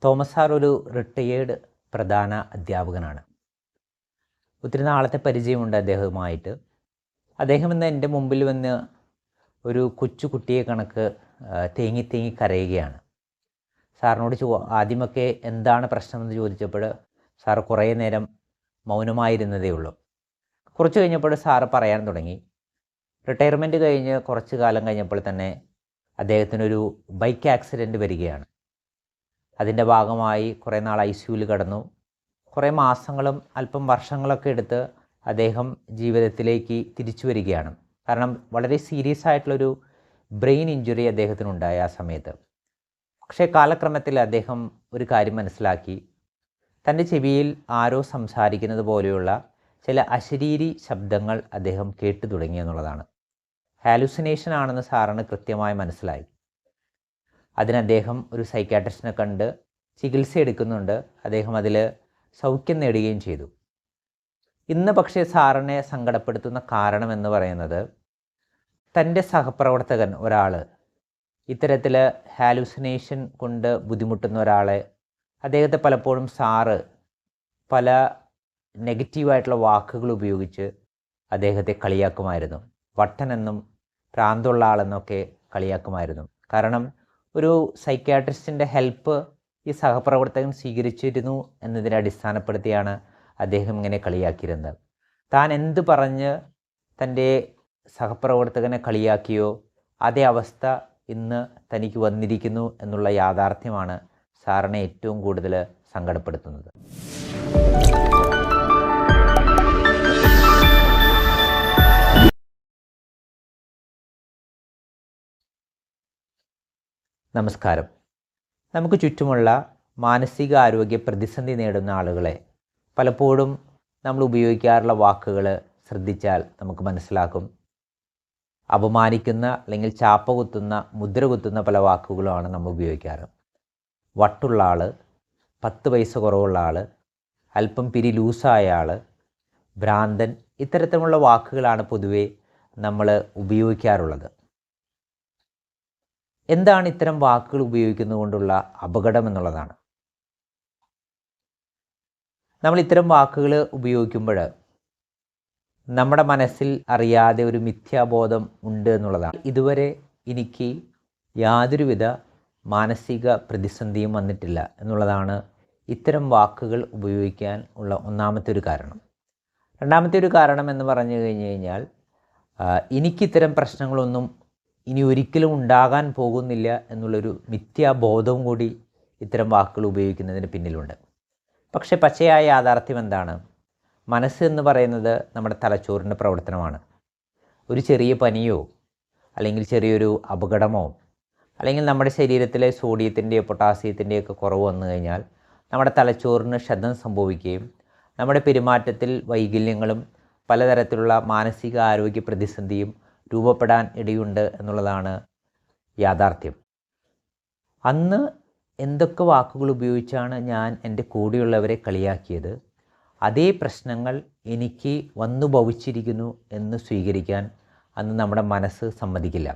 Thomas sir ഒരു retired പ്രധാന അധ്യാപകനാണ്. ഒത്തിരി നാളത്തെ പരിചയമുണ്ട് അദ്ദേഹവുമായിട്ട്. അദ്ദേഹം ഇന്ന് എൻ്റെ മുമ്പിൽ വന്ന് ഒരു കൊച്ചു കുട്ടിയെ കണക്ക് തേങ്ങി തേങ്ങി കരയുകയാണ്. സാറിനോട് ആദ്യമൊക്കെ എന്താണ് പ്രശ്നമെന്ന് ചോദിച്ചപ്പോൾ സാർ കുറേ നേരം മൗനമായിരുന്നതേ ഉള്ളൂ. കുറച്ച് കഴിഞ്ഞപ്പോൾ സാറ് പറയാൻ തുടങ്ങി. റിട്ടയർമെൻറ്റ് കഴിഞ്ഞ് കുറച്ച് കാലം കഴിഞ്ഞപ്പോൾ തന്നെ അദ്ദേഹത്തിനൊരു ബൈക്ക് ആക്സിഡൻറ്റ് വരികയാണ്. അതിൻ്റെ ഭാഗമായി കുറേ നാൾ ICUവിൽ കിടന്നു. കുറേ മാസങ്ങളും അല്പം വർഷങ്ങളൊക്കെ എടുത്ത് അദ്ദേഹം ജീവിതത്തിലേക്ക് തിരിച്ചു വരികയാണ്. കാരണം വളരെ സീരിയസ് ആയിട്ടുള്ളൊരു ബ്രെയിൻ ഇഞ്ചുറി അദ്ദേഹത്തിനുണ്ടായ ആ സമയത്ത്. പക്ഷേ കാലക്രമത്തിൽ അദ്ദേഹം ഒരു കാര്യം മനസ്സിലാക്കി. തൻ്റെ ചെവിയിൽ ആരോ സംസാരിക്കുന്നത് പോലെയുള്ള ചില അശരീരി ശബ്ദങ്ങൾ അദ്ദേഹം കേട്ടു തുടങ്ങി എന്നുള്ളതാണ്. ഹാലുസിനേഷൻ ആണെന്ന് സാറിന് കൃത്യമായി മനസ്സിലായി. അതിന് അദ്ദേഹം ഒരു സൈക്കാട്രിസ്റ്റിനെ കണ്ട് ചികിത്സ എടുക്കുന്നുണ്ട്. അദ്ദേഹം അതിൽ സൗഖ്യം നേടുകയും ചെയ്തു. ഇന്ന് പക്ഷേ സാറിനെ സങ്കടപ്പെടുത്തുന്ന കാരണം എന്ന് പറയുന്നത് തൻ്റെ സഹപ്രവർത്തകൻ ഒരാൾ ഇത്തരത്തിൽ ഹാലുസിനേഷൻ കൊണ്ട് ബുദ്ധിമുട്ടുന്ന ഒരാളെ അദ്ദേഹത്തെ പലപ്പോഴും സാറ് പല നെഗറ്റീവായിട്ടുള്ള വാക്കുകൾ ഉപയോഗിച്ച് അദ്ദേഹത്തെ കളിയാക്കുമായിരുന്നു. വട്ടനെന്നും ഭ്രാന്തുള്ള ആളെന്നൊക്കെ കളിയാക്കുമായിരുന്നു. കാരണം ഒരു സൈക്യാട്രിസ്റ്റിൻ്റെ ഹെൽപ്പ് ഈ സഹപ്രവർത്തകൻ സ്വീകരിച്ചിരുന്നു എന്നതിനെ അടിസ്ഥാനപ്പെടുത്തിയാണ് അദ്ദേഹം ഇങ്ങനെ കളിയാക്കിയിരുന്നത്. താൻ എന്ത് പറഞ്ഞ് തൻ്റെ സഹപ്രവർത്തകനെ കളിയാക്കിയോ അതേ അവസ്ഥ ഇന്ന് തനിക്ക് വന്നിരിക്കുന്നു എന്നുള്ള യാഥാർത്ഥ്യമാണ് സാറിനെ ഏറ്റവും കൂടുതൽ സങ്കടപ്പെടുത്തുന്നത്. നമസ്കാരം. നമുക്ക് ചുറ്റുമുള്ള മാനസിക ആരോഗ്യ പ്രതിസന്ധി നേടുന്ന ആളുകളെ പലപ്പോഴും നമ്മൾ ഉപയോഗിക്കാറുള്ള വാക്കുകൾ ശ്രദ്ധിച്ചാൽ നമുക്ക് മനസ്സിലാക്കും. അപമാനിക്കുന്ന അല്ലെങ്കിൽ ചാപ്പ കുത്തുന്ന മുദ്ര കുത്തുന്ന പല വാക്കുകളുമാണ് നമ്മൾ ഉപയോഗിക്കാറ്. വട്ടുള്ള ആൾ, 10 പൈസ കുറവുള്ള ആൾ, അല്പം പിരി ലൂസായ ആൾ, ഭ്രാന്തൻ, ഇത്തരത്തിലുള്ള വാക്കുകളാണ് പൊതുവെ നമ്മൾ ഉപയോഗിക്കാറുള്ളത്. എന്താണ് ഇത്തരം വാക്കുകൾ ഉപയോഗിക്കുന്നത് കൊണ്ടുള്ള അപകടം എന്നുള്ളതാണ്. നമ്മൾ ഇത്തരം വാക്കുകൾ ഉപയോഗിക്കുമ്പോൾ നമ്മുടെ മനസ്സിൽ അറിയാതെ ഒരു മിഥ്യാബോധം ഉണ്ട് എന്നുള്ളതാണ്. ഇതുവരെ എനിക്ക് യാതൊരുവിധ മാനസിക പ്രതിസന്ധിയും വന്നിട്ടില്ല എന്നുള്ളതാണ് ഇത്തരം വാക്കുകൾ ഉപയോഗിക്കാൻ ഉള്ള ഒന്നാമത്തെ ഒരു കാരണം. രണ്ടാമത്തെ ഒരു കാരണം എന്ന് പറഞ്ഞു കഴിഞ്ഞാൽ എനിക്കിത്തരം പ്രശ്നങ്ങളൊന്നും ഇനി ഒരിക്കലും ഉണ്ടാകാൻ പോകുന്നില്ല എന്നുള്ളൊരു മിഥ്യാബോധവും കൂടി ഇത്തരം വാക്കുകൾ ഉപയോഗിക്കുന്നതിന് പിന്നിലുണ്ട്. പക്ഷേ പച്ചയായ യാഥാർത്ഥ്യം എന്താണ്? മനസ്സ് എന്ന് പറയുന്നത് നമ്മുടെ തലച്ചോറിൻ്റെ പ്രവർത്തനമാണ്. ഒരു ചെറിയ പനിയോ അല്ലെങ്കിൽ ചെറിയൊരു അപകടമോ അല്ലെങ്കിൽ നമ്മുടെ ശരീരത്തിലെ സോഡിയത്തിൻ്റെയോ പൊട്ടാസ്യത്തിൻ്റെയോ ഒക്കെ കുറവ് വന്നു കഴിഞ്ഞാൽ നമ്മുടെ തലച്ചോറിന് ക്ഷതം സംഭവിക്കുകയും നമ്മുടെ പെരുമാറ്റത്തിൽ വൈകല്യങ്ങളും പലതരത്തിലുള്ള മാനസിക ആരോഗ്യ പ്രതിസന്ധിയും രൂപപ്പെടാൻ ഇടയുണ്ട് എന്നുള്ളതാണ് യാഥാർത്ഥ്യം. അന്ന് എന്തൊക്കെ വാക്കുകൾ ഉപയോഗിച്ചാണ് ഞാൻ എൻ്റെ കൂടെയുള്ളവരെ കളിയാക്കിയത്, അതേ പ്രശ്നങ്ങൾ എനിക്ക് വന്നു ഭവിച്ചിരിക്കുന്നു എന്ന് സ്വീകരിക്കാൻ അന്ന് നമ്മുടെ മനസ്സ് സമ്മതിക്കില്ല.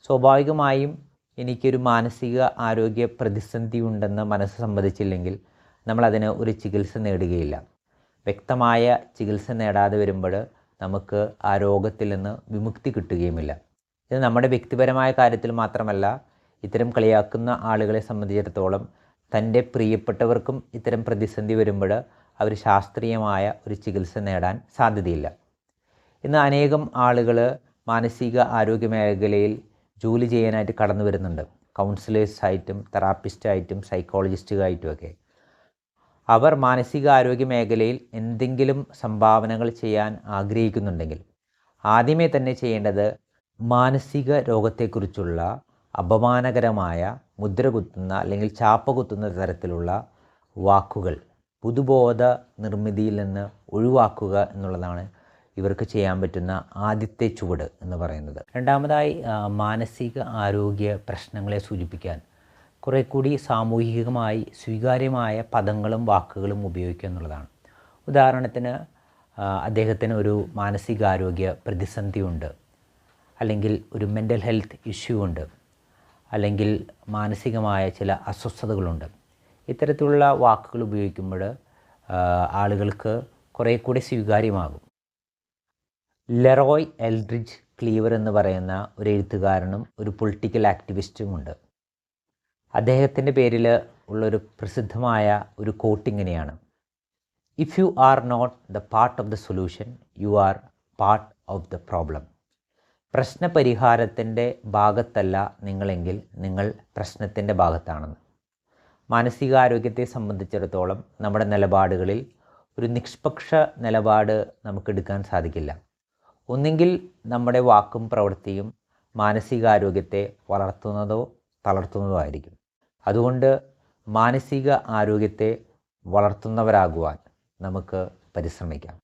സ്വാഭാവികമായും എനിക്കൊരു മാനസിക ആരോഗ്യ പ്രതിസന്ധി ഉണ്ടെന്ന് മനസ്സ് സമ്മതിച്ചില്ലെങ്കിൽ നമ്മളതിന് ഒരു ചികിത്സ നേടുകയില്ല. വ്യക്തമായ ചികിത്സ നേടാതെ വരുമ്പോൾ നമുക്ക് ആ രോഗത്തിൽ നിന്ന് വിമുക്തി കിട്ടുകയുമില്ല. ഇത് നമ്മുടെ വ്യക്തിപരമായ കാര്യത്തിൽ മാത്രമല്ല, ഇത്തരം കളിയാക്കുന്ന ആളുകളെ സംബന്ധിച്ചിടത്തോളം തൻ്റെ പ്രിയപ്പെട്ടവർക്കും ഇത്തരം പ്രതിസന്ധി വരുമ്പോൾ അവർ ശാസ്ത്രീയമായ ഒരു ചികിത്സ നേടാൻ സാധ്യതയില്ല. ഇന്ന് അനേകം ആളുകൾ മാനസിക ആരോഗ്യ മേഖലയിൽ ജോലി ചെയ്യാനായിട്ട് കടന്നു വരുന്നുണ്ട്. കൗൺസിലേഴ്സായിട്ടും തെറാപ്പിസ്റ്റായിട്ടും സൈക്കോളജിസ്റ്റുമായിട്ടുമൊക്കെ. അവർ മാനസിക ആരോഗ്യ മേഖലയിൽ എന്തെങ്കിലും സംഭാവനകൾ ചെയ്യാൻ ആഗ്രഹിക്കുന്നുണ്ടെങ്കിൽ ആദ്യമേ തന്നെ ചെയ്യേണ്ടത് മാനസിക രോഗത്തെക്കുറിച്ചുള്ള അപമാനകരമായ മുദ്ര കുത്തുന്ന അല്ലെങ്കിൽ ചാപ്പ കുത്തുന്ന തരത്തിലുള്ള വാക്കുകൾ പുതുബോധ നിർമ്മിതിയിൽ നിന്ന് ഒഴിവാക്കുക എന്നുള്ളതാണ് ഇവർക്ക് ചെയ്യാൻ പറ്റുന്ന ആദ്യത്തെ ചുവട് എന്ന് പറയുന്നത്. രണ്ടാമതായി മാനസിക ആരോഗ്യ പ്രശ്നങ്ങളെ സൂചിപ്പിക്കാൻ കുറേ കൂടി സാമൂഹികമായി സ്വീകാര്യമായ പദങ്ങളും വാക്കുകളും ഉപയോഗിക്കുക എന്നുള്ളതാണ്. ഉദാഹരണത്തിന് അദ്ദേഹത്തിന് ഒരു മാനസികാരോഗ്യ പ്രതിസന്ധിയുണ്ട്, അല്ലെങ്കിൽ ഒരു മെൻ്റൽ ഹെൽത്ത് ഇഷ്യൂ ഉണ്ട്, അല്ലെങ്കിൽ മാനസികമായ ചില അസ്വസ്ഥതകളുണ്ട്. ഇത്തരത്തിലുള്ള വാക്കുകൾ ഉപയോഗിക്കുമ്പോൾ ആളുകൾക്ക് കുറേ കൂടി സ്വീകാര്യമാകും. ലെറോയ് എൽഡ്രിഡ്ജ് ക്ലീവർ എന്ന് പറയുന്ന ഒരു എഴുത്തുകാരനും ഒരു പൊളിറ്റിക്കൽ ആക്ടിവിസ്റ്റുമുണ്ട്. അദ്ദേഹത്തിൻ്റെ പേരിൽ ഉള്ളൊരു പ്രസിദ്ധമായ ഒരു കോട്ട് ഇങ്ങനെയാണ്: if you are not the part of the solution, you are part of the problem. പ്രശ്നപരിഹാരത്തിൻ്റെ ഭാഗത്തല്ല നിങ്ങളെങ്കിൽ നിങ്ങൾ പ്രശ്നത്തിൻ്റെ ഭാഗത്താണെന്ന്. മാനസികാരോഗ്യത്തെ സംബന്ധിച്ചിടത്തോളം നമ്മുടെ നിലപാടുകളിൽ ഒരു നിഷ്പക്ഷ നിലപാട് നമുക്കെടുക്കാൻ സാധിക്കില്ല. ഒന്നുകിൽ നമ്മുടെ വാക്കും പ്രവൃത്തിയും മാനസികാരോഗ്യത്തെ വളർത്തുന്നതോ തളർത്തുന്നതോ ആയിരിക്കും. അതുകൊണ്ട് മാനസിക ആരോഗ്യത്തെ വളർത്തുന്നവരാകുവാൻ നമുക്ക് പരിശ്രമിക്കാം.